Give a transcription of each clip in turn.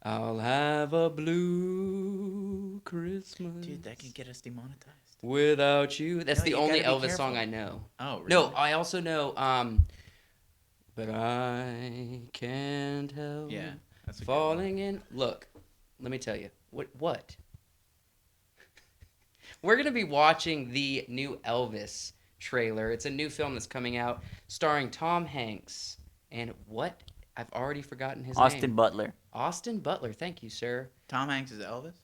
I'll have a blue Christmas. Dude, that can get us demonetized. Without you. That's No, the you only gotta be Elvis song careful. I know. Oh, really? No, I also know, but I can't help Yeah, that's a good falling in. Look, let me tell you. What? We're going to be watching the new Elvis trailer. It's a new film that's coming out starring Tom Hanks. And what? I've already forgotten his name. Austin Butler. Austin Butler. Thank you, sir. Tom Hanks is Elvis?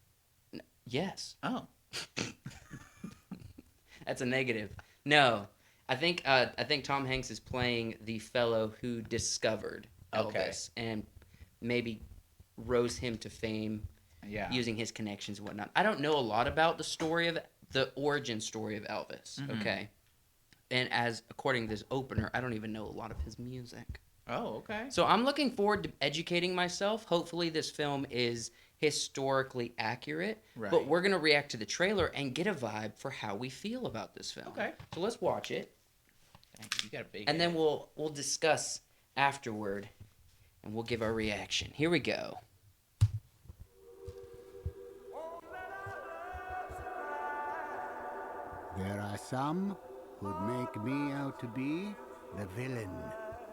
Yes. Oh. That's a negative. No. I think Tom Hanks is playing the fellow who discovered Elvis and maybe rose him to fame using his connections and whatnot. I don't know a lot about the origin story of Elvis, okay? And according to this opener, I don't even know a lot of his music. Oh, okay. So I'm looking forward to educating myself. Hopefully this film is historically accurate. Right. But we're going to react to the trailer and get a vibe for how we feel about this film. Okay. So let's watch it. You got a big And then we'll discuss afterward, and we'll give our reaction. Here we go. There are some who'd make me out to be the villain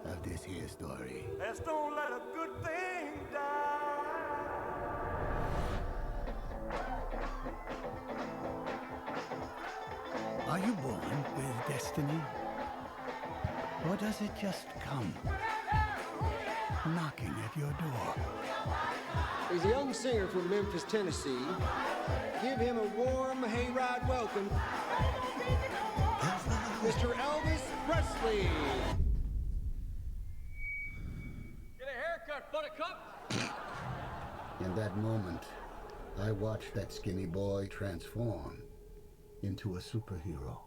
of this here story. Let's don't let a good thing die. Are you born with destiny? Or does it just come knocking at your door? He's a young singer from Memphis, Tennessee. Give him a warm hayride welcome, Mr. Elvis Presley. Get a haircut, buttercup. In that moment, I watched that skinny boy transform into a superhero.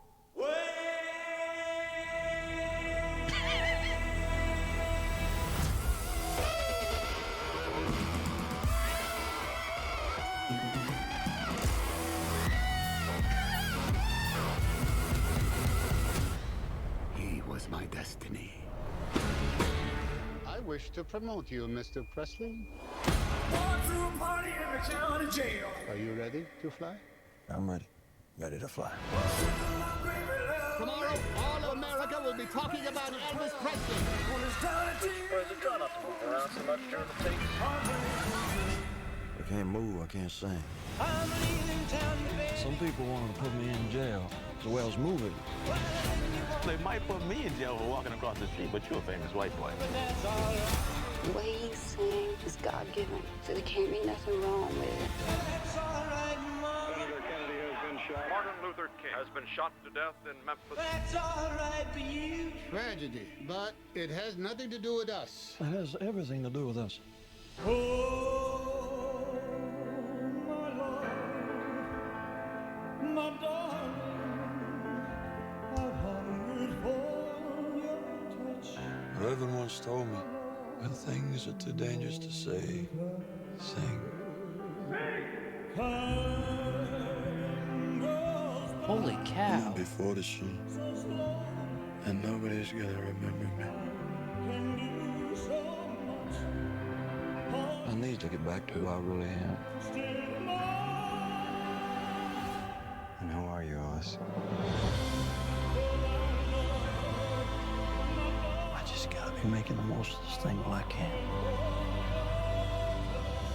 He was my destiny. I wish to promote you, Mr. Presley. Going through a party in the county jail. Are you ready to fly? I'm ready. Ready to fly. Tomorrow, all of America will be talking about Elvis Presley. I can't move, I can't sing. Some people want to put me in jail as well as moving. They might put me in jail for walking across the street, but you're a famous white boy. The way he sings is God-given, so there can't be nothing wrong with it. Senator Kennedy has been shot. Martin Luther King has been shot to death in Memphis. That's all right for you. Tragedy, but it has nothing to do with us. It has everything to do with us. Oh, my Lord, my darling, I've hungered for your touch. Reverend once told me, when things are too dangerous to say, sing. Holy cow. Before the shoot, and nobody's gonna remember me. I need to get back to who I really am. And who are you, Oz? I just gotta be making the most of this thing while I can.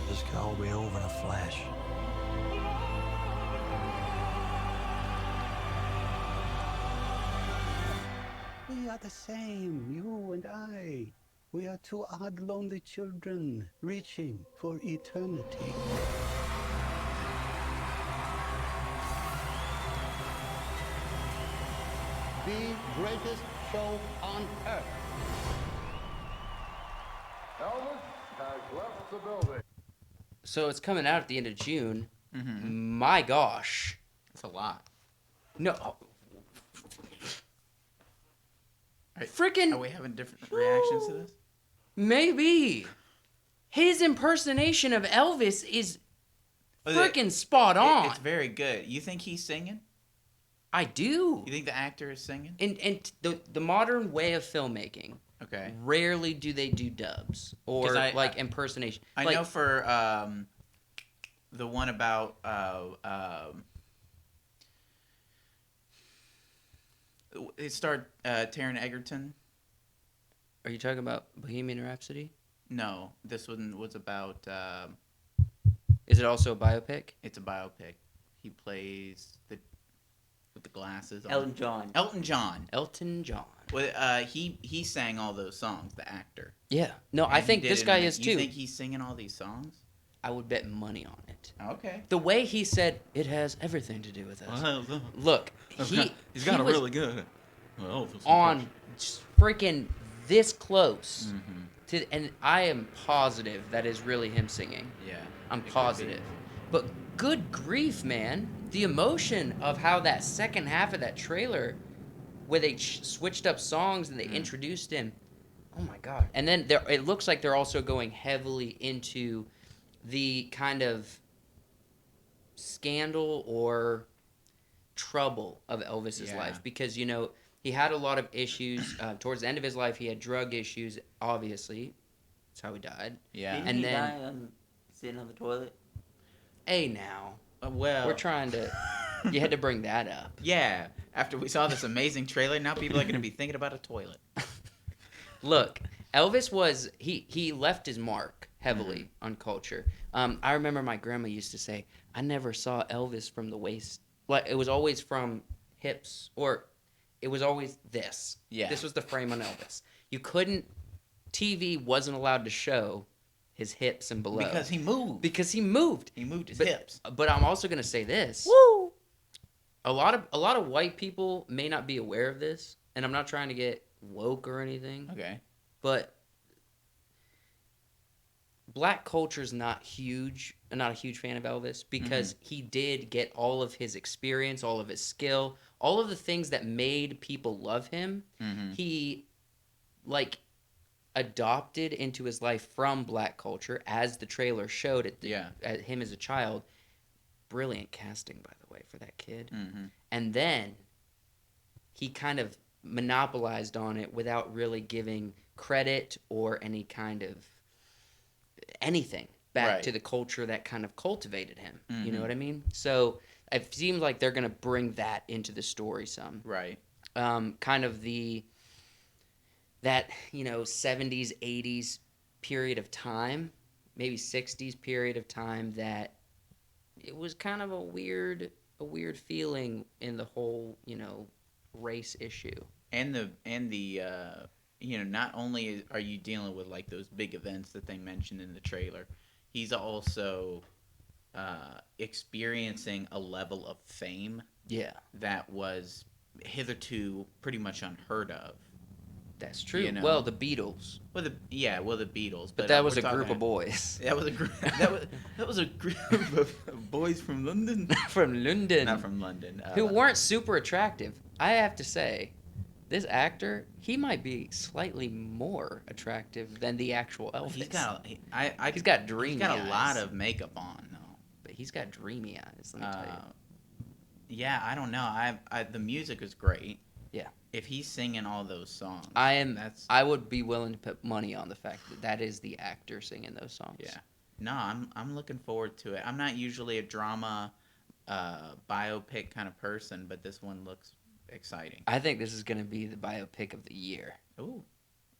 This can all be over in a flash. We are the same, you and I. We are two odd, lonely children reaching for eternity. The greatest show on earth. Elvis has left the building. So it's coming out at the end of June. My gosh. That's a lot. No. Are Freaking we having different reactions to this? maybe. His impersonation of Elvis is Oh, freaking spot on. It's very good. You think he's singing? I do. You think the actor is singing? And the modern way of filmmaking, Okay. Rarely do they do dubs or impersonation. I know for the one about it starred Taron Egerton. Are you talking about Bohemian Rhapsody? No, this one was about. Is it also a biopic? It's a biopic. He plays with the glasses on. Elton John. Elton John. Well, he sang all those songs. The actor. Yeah. No, I think this guy is too. You think he's singing all these songs? I would bet money on it. Okay. The way he said it has everything to do with us. Look, he's got a really good on freaking this close to, and I am positive that is really him singing. Yeah. I'm positive. But good grief, man. The emotion of how that second half of that trailer, where they switched up songs and they introduced him. Oh my God. And then it looks like they're also going heavily into the kind of scandal or trouble of Elvis's life. Because, you know, he had a lot of issues. Towards the end of his life, he had drug issues, obviously. That's how he died. Yeah. Didn't he die sitting on the toilet? Hey, now. Well, we're trying to... You had to bring that up. Yeah. After we saw this amazing trailer, now people are going to be thinking about a toilet. Look, Elvis was... He left his mark heavily on culture. I remember my grandma used to say, I never saw Elvis from the waist. Like, it was always from hips, or it was always this. Yeah. This was the frame on Elvis. You couldn't... TV wasn't allowed to show his hips and below. Because he moved. He moved his hips. But I'm also going to say this. Woo! A lot of white people may not be aware of this, and I'm not trying to get woke or anything. Okay. But black culture's not huge. I'm not a huge fan of Elvis because he did get all of his experience, all of his skill, all of the things that made people love him. He adopted into his life from black culture, as the trailer showed at him as a child. Brilliant casting, by the way, for that kid. And then he kind of monopolized on it without really giving credit or any kind of anything back to the culture that kind of cultivated him. You know what I mean? So it seems like they're going to bring that into the story some. Right. Kind of that 70s, 80s period of time, maybe 60s period of time, that it was kind of a weird feeling in the whole, race issue. And not only are you dealing with like those big events that they mentioned in the trailer, he's also experiencing a level of fame that was hitherto pretty much unheard of. That's true. Well, the Beatles. Well, the Beatles. But that was a group of boys. That was a group. that was a group of boys from London. From London. Not from London. Who weren't super attractive. I have to say, this actor, he might be slightly more attractive than the actual Elvis. He's got dreamy He's got a lot of makeup on, though. But he's got dreamy eyes. Let me tell you. Yeah, I don't know. The music is great. Yeah. If he's singing all those songs, I would be willing to put money on the fact that is the actor singing those songs. Yeah. No, I'm looking forward to it. I'm not usually a drama biopic kind of person, but this one looks exciting. I think this is going to be the biopic of the year. Ooh.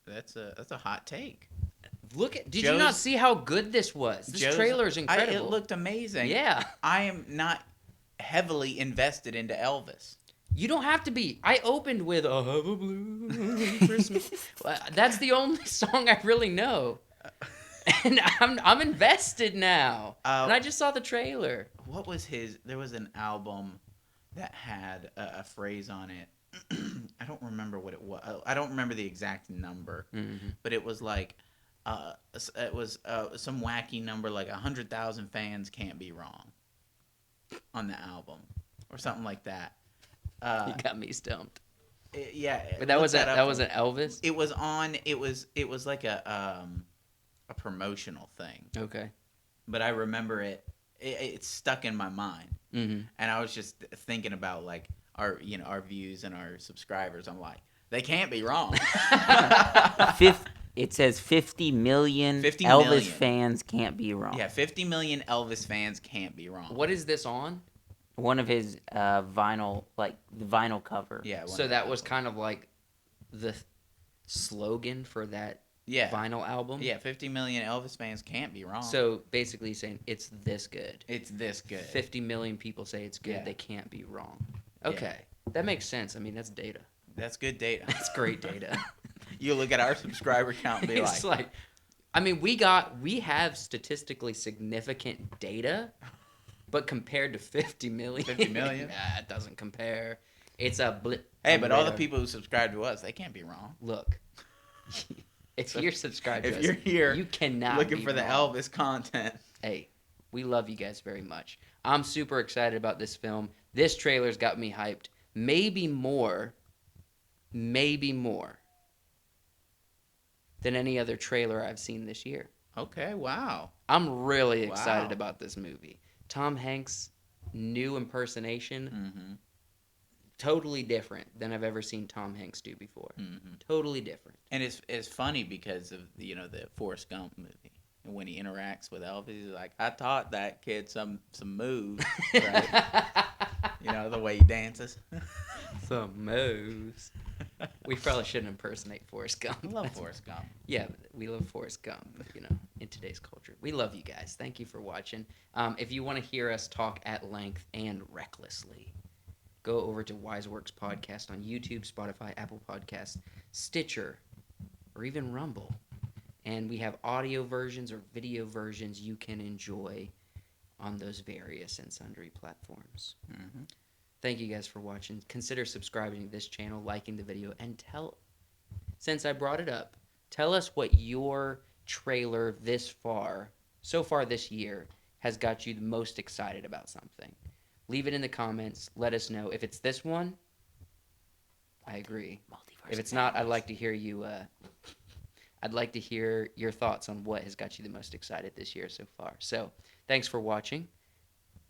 That's a hot take. Did you not see how good this was? This trailer is incredible. It looked amazing. Yeah. I am not heavily invested into Elvis. You don't have to be. I opened with "I Have a Blue Christmas." That's the only song I really know, and I'm invested now. And I just saw the trailer. What was his? There was an album that had a phrase on it. I don't remember what it was. I don't remember the exact number, but it was like some wacky number, like 100,000 fans can't be wrong on the album or something like that. You got me stumped. Yeah, but that was an Elvis. It was on. It was like a promotional thing. Okay. But I remember it stuck in my mind, and I was just thinking about like our views and our subscribers. I'm like, They can't be wrong. It says 50 million 50 Elvis million. fans can't be wrong. Yeah, 50 million Elvis fans can't be wrong. What is this on? One of his vinyl, like the vinyl cover. Yeah. So that was kind of like the slogan for that vinyl album? Yeah, 50 million Elvis fans can't be wrong. So basically saying it's this good. It's this good. 50 million people say it's good. Yeah. They can't be wrong. Okay. That makes sense. I mean, that's data. That's good data. That's great data. You look at our subscriber count and be It's like, I mean, we have statistically significant data, but compared to 50 million, 50 million? yeah, it doesn't compare. It's a blip. Hey, but all the people who subscribe to us, they can't be wrong. Look, if you're subscribed to us, if you're here, you cannot looking be for the wrong. Elvis content. Hey, we love you guys very much. I'm super excited about this film. This trailer's got me hyped. Maybe more than any other trailer I've seen this year. Okay, wow. I'm really excited about this movie. Tom Hanks' new impersonation, totally different than I've ever seen Tom Hanks do before. Totally different. And it's funny because of the Forrest Gump movie. And when he interacts with Elvis, he's like, I taught that kid some moves, right? The way he dances. Some moves. We probably shouldn't impersonate Forrest Gump. I love Forrest Gump. Yeah, we love Forrest Gump, in today's culture. We love you guys. Thank you for watching. If you want to hear us talk at length and recklessly, go over to Wiseworks Podcast on YouTube, Spotify, Apple Podcasts, Stitcher, or even Rumble. And we have audio versions or video versions you can enjoy on those various and sundry platforms. Thank you guys for watching. Consider subscribing to this channel, liking the video, and since I brought it up, tell us what your trailer so far this year, has got you the most excited about something. Leave it in the comments. Let us know. If it's this one, I agree. If it's not, I'd like to hear you. I'd like to hear your thoughts on what has got you the most excited this year so far. So, thanks for watching.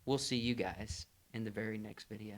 We'll see you guys in the very next video.